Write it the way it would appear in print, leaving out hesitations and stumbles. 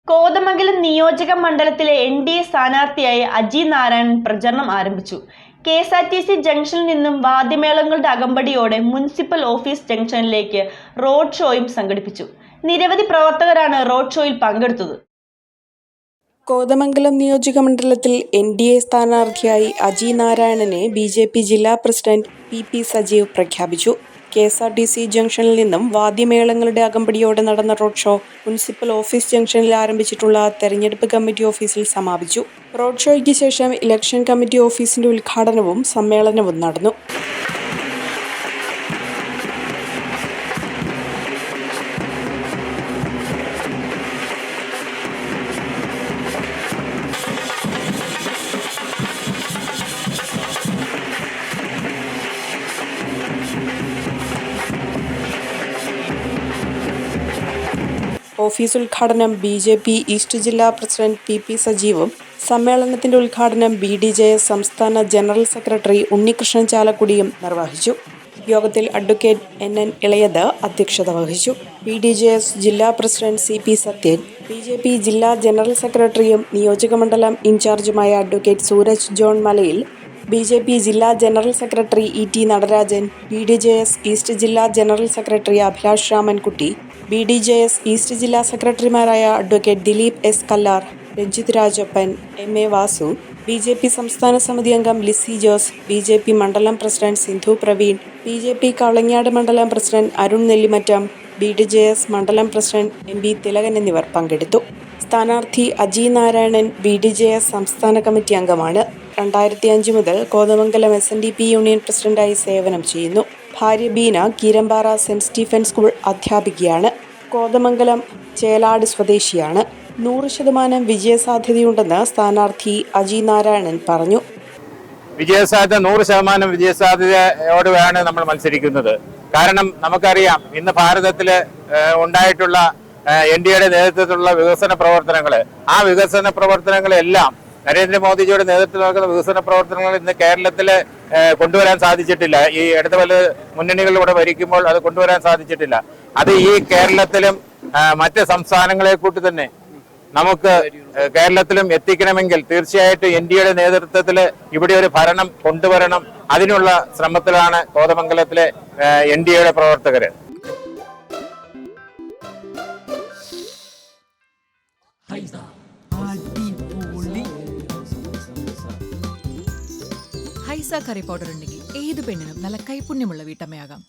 കോതമംഗലം നിയോജക മണ്ഡലത്തിലെ എൻ.ഡി.എ സ്ഥാനാർത്ഥിയായി അജി നാരായണൻ പ്രചരണം ആരംഭിച്ചു. കെ.എസ്.ആർ.ടി.സി ജംഗ്ഷനിൽ നിന്നും വാദ്യമേളങ്ങളുടെ അകമ്പടിയോടെ മുനിസിപ്പൽ ഓഫീസ് ജംഗ്ഷനിലേക്ക് റോഡ് ഷോയും സംഘടിപ്പിച്ചു. നിരവധി പ്രവർത്തകരാണ് റോഡ് ഷോയിൽ പങ്കെടുത്തത്. കോതമംഗലം നിയോജകമണ്ഡലത്തിൽ എൻ.ഡി.എ സ്ഥാനാർത്ഥിയായി അജി നാരായണനെ ബി.ജെ.പി ജില്ലാ പ്രസിഡന്റ് പി. സജീവ് പ്രഖ്യാപിച്ചു. കെ.എസ്.ആർ.ടി.സി ജംഗ്ഷനിൽ നിന്നും വാദ്യമേളങ്ങളുടെ അകമ്പടിയോടെ നടന്ന റോഡ് ഷോ മുനിസിപ്പൽ ഓഫീസ് ജംഗ്ഷനിൽ ആരംഭിച്ചിട്ടുള്ള തെരഞ്ഞെടുപ്പ് കമ്മിറ്റി ഓഫീസിൽ സമാപിച്ചു. റോഡ് ഷോയ്ക്ക് ശേഷം ഇലക്ഷൻ കമ്മിറ്റി ഓഫീസിന്റെ ഉദ്ഘാടനവും സമ്മേളനവും നടന്നു. ഓഫീസ് ഉദ്ഘാടനം ബി.ജെ.പി ഈസ്റ്റ് ജില്ലാ പ്രസിഡന്റ് പി. സജീവും സമ്മേളനത്തിന്റെ ഉദ്ഘാടനം ബി.ഡി.ജെ.എസ് സംസ്ഥാന ജനറൽ സെക്രട്ടറി ഉണ്ണികൃഷ്ണൻ ചാലക്കുടിയും നിർവഹിച്ചു. യോഗത്തിൽ അഡ്വക്കേറ്റ് N.N. ഇളയത് അധ്യക്ഷത വഹിച്ചു. ബി.ഡി.ജെ.എസ് ജില്ലാ പ്രസിഡന്റ് സി. സത്യൻ, ബി.ജെ.പി ജില്ലാ ജനറൽ സെക്രട്ടറിയും നിയോജകമണ്ഡലം ഇൻചാർജുമായ അഡ്വക്കേറ്റ് സൂരജ് ജോൺ മലയിൽ, ബി.ജെ.പി ജില്ലാ general secretary ET. Natarajan, BDJS east ജില്ലാ general secretary Abhilash Ramankutty, BDJS east ജില്ലാ സെക്രട്ടറിമാരായ advocate Dileep S. Kallar, Ranjith Rajappan, MA. Vasu, BJP സംസ്ഥാന സമിതി അംഗം ലിസി ജോസ്, ബി.ജെ.പി മണ്ഡലം പ്രസിഡന്റ് സിന്ധു പ്രവീൺ, ബി.ജെ.പി കാളങ്ങാട് മണ്ഡലം പ്രസിഡന്റ് അരുൺ നെല്ലിമറ്റം, ബി.ഡി.ജെ.എസ് മണ്ഡലം പ്രസിഡന്റ് എം. ബി. തിലകൻ എന്നിവർ പങ്കെടുത്തു. സ്ഥാനാർത്ഥി അജി നാരായണൻ ബി.ഡി.ജെ.എസ് സംസ്ഥാന കമ്മിറ്റി അംഗമാണ്. 2005 മുതൽ കോതമംഗലം SNDP യൂണിയൻ പ്രസിഡന്റായി സേവനം ചെയ്യുന്നു. ഭാര്യ Beena Keerampara saint Stephen school അധ്യാപികയാണ്. കോതമംഗലം ചേലാട് സ്വദേശിയാണ്. 100% വിജയസാധ്യതയുണ്ടെന്ന് സ്ഥാനാർത്ഥി അജി നാരായണൻ പറഞ്ഞു. വിജയസാധ്യത 100% വിജയസാധ്യതയോടെയാണ് നമ്മൾ മത്സരിക്കുന്നത്. കാരണം നമുക്കറിയാം, ഇന്ന് ഭാരതത്തിൽ ഉണ്ടായിട്ടുള്ള NDAയുടെ നേതൃത്വത്തിലുള്ള വികസന പ്രവർത്തനങ്ങൾ, ആ വികസന പ്രവർത്തനങ്ങളെല്ലാം നരേന്ദ്രമോദിജിയുടെ നേതൃത്വത്തിൽ നടക്കുന്ന വികസന പ്രവർത്തനങ്ങൾ ഇന്ന് കേരളത്തിൽ കൊണ്ടുവരാൻ സാധിച്ചിട്ടില്ല. ഈ ഇടത് വല മുന്നണികളിലൂടെ ഭരിക്കുമ്പോൾ അത് കൊണ്ടുവരാൻ സാധിച്ചിട്ടില്ല. അത് ഈ കേരളത്തിലും മറ്റ് സംസ്ഥാനങ്ങളെ കൂട്ടി തന്നെ നമുക്ക് കേരളത്തിലും എത്തിക്കണമെങ്കിൽ തീർച്ചയായിട്ടും NDAയുടെ നേതൃത്വത്തിൽ ഇവിടെ ഒരു ഭരണം കൊണ്ടുവരണം. അതിനുള്ള ശ്രമത്തിലാണ് കോതമംഗലത്തിലെ NDAയുടെ പ്രവർത്തകർ. ഹൈസ കറി പൗഡർ ഉണ്ടെങ്കിൽ ഏത് പെണ്ണിനും നല്ല കൈപുണ്യമുള്ള വീട്ടമ്മയാകാം.